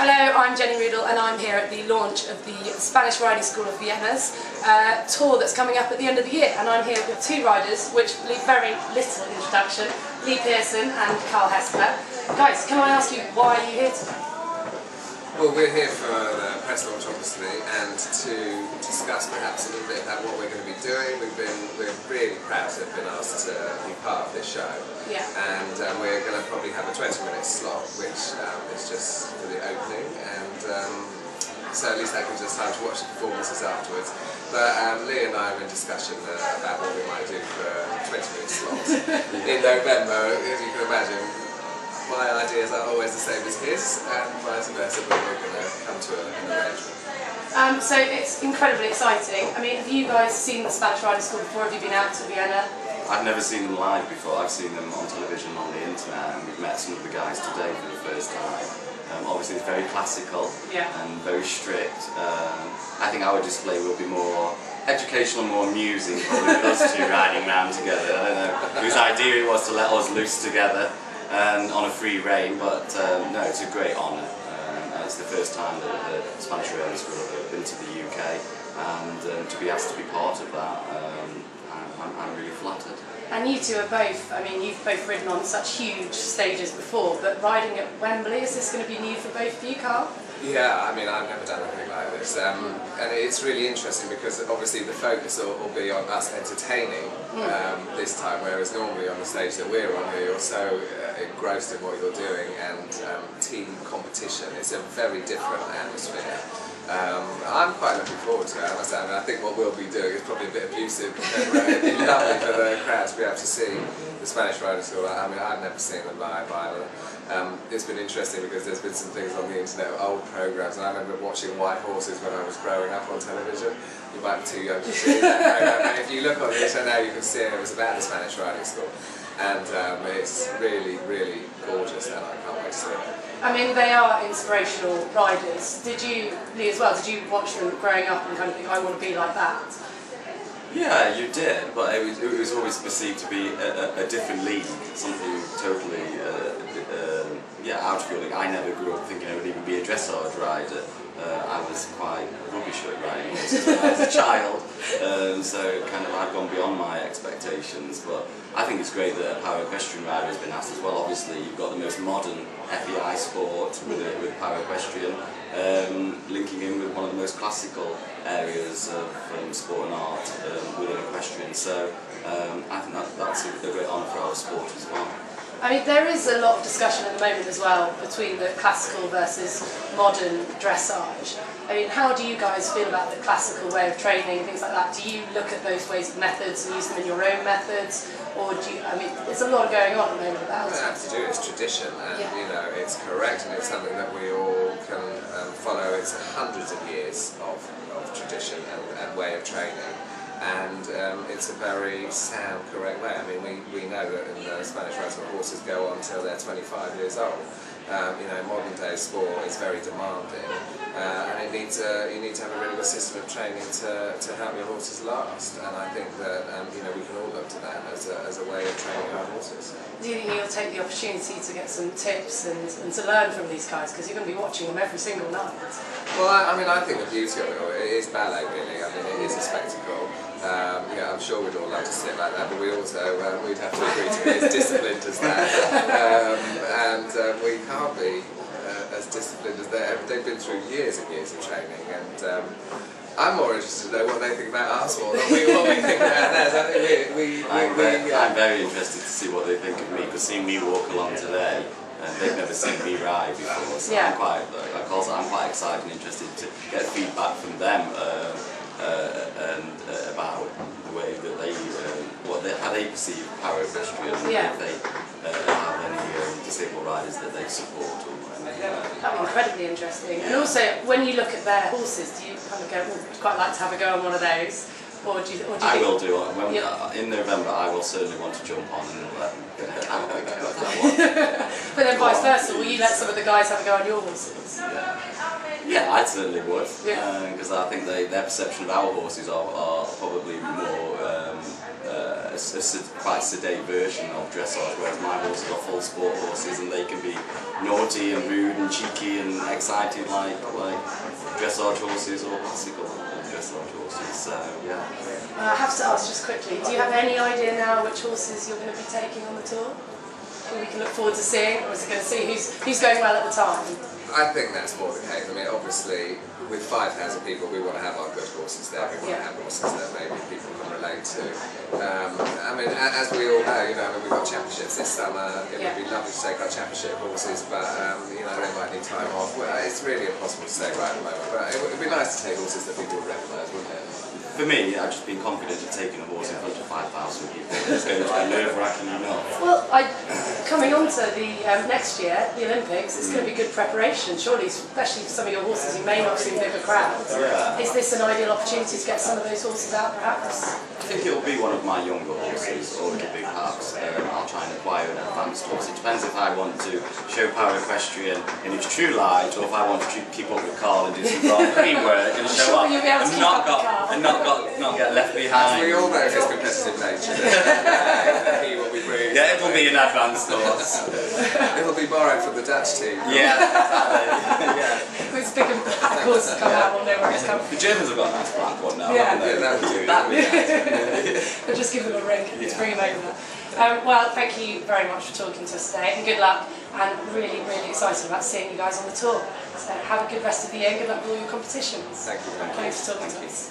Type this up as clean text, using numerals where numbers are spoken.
Hello, I'm Jenny Rudall and I'm here at the launch of the Spanish Riding School of Vienna's tour that's coming up at the end of the year, and I'm here with two riders which need very little introduction, Pearson and Hester. Guys, can I ask you, why are you here today? Well, we're here for the press launch, obviously, and to discuss perhaps a little bit about what we're going to be doing. We're really proud to have been asked to be part of this show. Yeah. And we're going to probably have a 20-minute slot, which is just for the opening, and so at least that gives us time to watch the performances afterwards. But Lee and I are in discussion about what we might do for 20-minute slots in November, as you can imagine. My ideas are always the same as his, and vice versa, but we're going to come to an arrangement. So it's incredibly exciting. I mean, have you guys seen the Spanish Riding School before? Have you been out to Vienna? I've never seen them live before. I've seen them on television, on the internet, and we've met some of the guys today for the first time. Obviously it's very classical and very strict. I think our display will be more educational, more amusing, probably with us two riding around together. I don't know whose idea it was to let us loose together and on a free rein, but no, it's a great honour. It's the first time that the Spanish Riding School have been to the UK, and to be asked to be part of that, I'm really flattered. And you two are both, I mean, you've both ridden on such huge stages before, but riding at Wembley, is this going to be new for both of you, Carl? Yeah, I mean, I've never done anything like this, and it's really interesting because obviously the focus will be on us entertaining this time, whereas normally on the stage that we're on, you're so engrossed in what you're doing, and team competition, it's a very different atmosphere. I'm quite looking forward to it, I must say. I mean, I think what we'll be doing is probably a bit abusive, but it'd be lovely for the crowd to be able to see the Spanish Riding School. I mean, I've never seen them live either. It's been interesting because there's been some things on the internet, old programmes, and I remember watching White Horses when I was growing up on television. You might be too young to see that programme, and if you look on the internet now you can see it was about the Spanish Riding School, and it's really, really gorgeous, and I can't wait to see it. I mean, they are inspirational riders. Did you, Lee, as well, did you watch them growing up and kind of think, I want to be like that? Yeah, you did, but it was always perceived to be a different league, something totally out of your league. I never grew up thinking I would even be a dressage rider. I was quite rubbish at riding horses when I was a child, so kind of I've gone beyond my expectations. But I think it's great that a power equestrian rider has been asked as well. Obviously, you've got the most modern FEI sport with power equestrian, linking in with one of the most classical areas of sport and art within equestrian. So I think that's a great honour for our sport as well. I mean, there is a lot of discussion at the moment as well between the classical versus modern dressage. I mean, how do you guys feel about the classical way of training and things like that? Do you look at those ways of methods and use them in your own methods? Or do you, I mean, there's a lot going on at the moment about it. What we have to do is tradition, and you know, it's correct, and it's something that we all can follow. It's hundreds of years of tradition and way of training. And it's a very sound, correct way. I mean, we know that in the Spanish Riding School horses go on until they're 25 years old. You know, modern day sport is very demanding, and you need to have a really good system of training to help your horses last. And I think that you know, we can all look to that as a way of training our horses. Do you think you'll take the opportunity to get some tips and to learn from these guys, because you're going to be watching them every single night? Well, I mean, I think the beauty of it all, it is ballet really. I mean, it is a spectacle. Yeah, I'm sure we'd all like to sit like that, but we also we'd have to agree to be as disciplined as that, and we can't be as disciplined as they've been through years and years of training, and I'm more interested to know what they think about us more than what we think about theirs. I think I'm very interested to see what they think of me, because seeing me walk along today, they've never seen me ride before, so I'm quite excited and interested to get feedback from them. And about the way that they, how they perceive power equestrian, if they have any disabled riders that they support. That would be incredibly interesting. And also, when you look at their horses, do you kind of go, I'd quite like to have a go on one of those? Or do you I will do it. In November, I will certainly want to jump on and have a go at that one. But then vice versa, will you let some of the guys have a go on your horses? Yeah, I certainly would, because I think their perception of our horses are probably more a quite sedate version of dressage, whereas my horses are full sport horses and they can be naughty and rude and cheeky and excited like dressage horses or classical dressage horses. So yeah. I have to ask just quickly, do you have any idea now which horses you're going to be taking on the tour? Who we can look forward to seeing, or is it going to see who's going well at the time? I think that's more the case. I mean, obviously, with 5,000 people, we want to have our good horses there. We want to have horses that maybe people can relate to. I mean, as we all know, we've got championships this summer. It would be lovely to take our championship horses, but they might need time off. Well, it's really impossible to say right at the moment. But it would be nice to take horses that people would recognise, wouldn't it? For me, I've just been confident of taking a horse in front of 5,000 people. It's going to be nerve-wracking enough. Well, coming on to the next year, the Olympics, it's going to be good preparation, surely, especially for some of your horses who may not see bigger crowds. Yeah. Is this an ideal opportunity to get some of those horses out, perhaps? I think it will be one of my younger horses, or it'll be perhaps I'll try and acquire an advanced horse. It depends if I want to show Power Equestrian in its true light, or if I want to keep up with Carl and do some Grand Prix work and show up and not get left behind. As we all know his competitive nature. He will be brilliant. Yeah, it will be an advanced horse. It'll be borrowed from the Dutch team. Yeah, exactly. Yeah. Those big and black horses come out, we'll know where it's coming from. The Germans have got a nice black one now. Yeah. Haven't they? Yeah, that would do. That would be nice. We'll just give them a ring, let's bring them over. Well, thank you very much for talking to us today, and good luck, and really, really excited about seeing you guys on the tour. So have a good rest of the year, good luck with all your competitions. Thank you very much. Thanks for talking to us.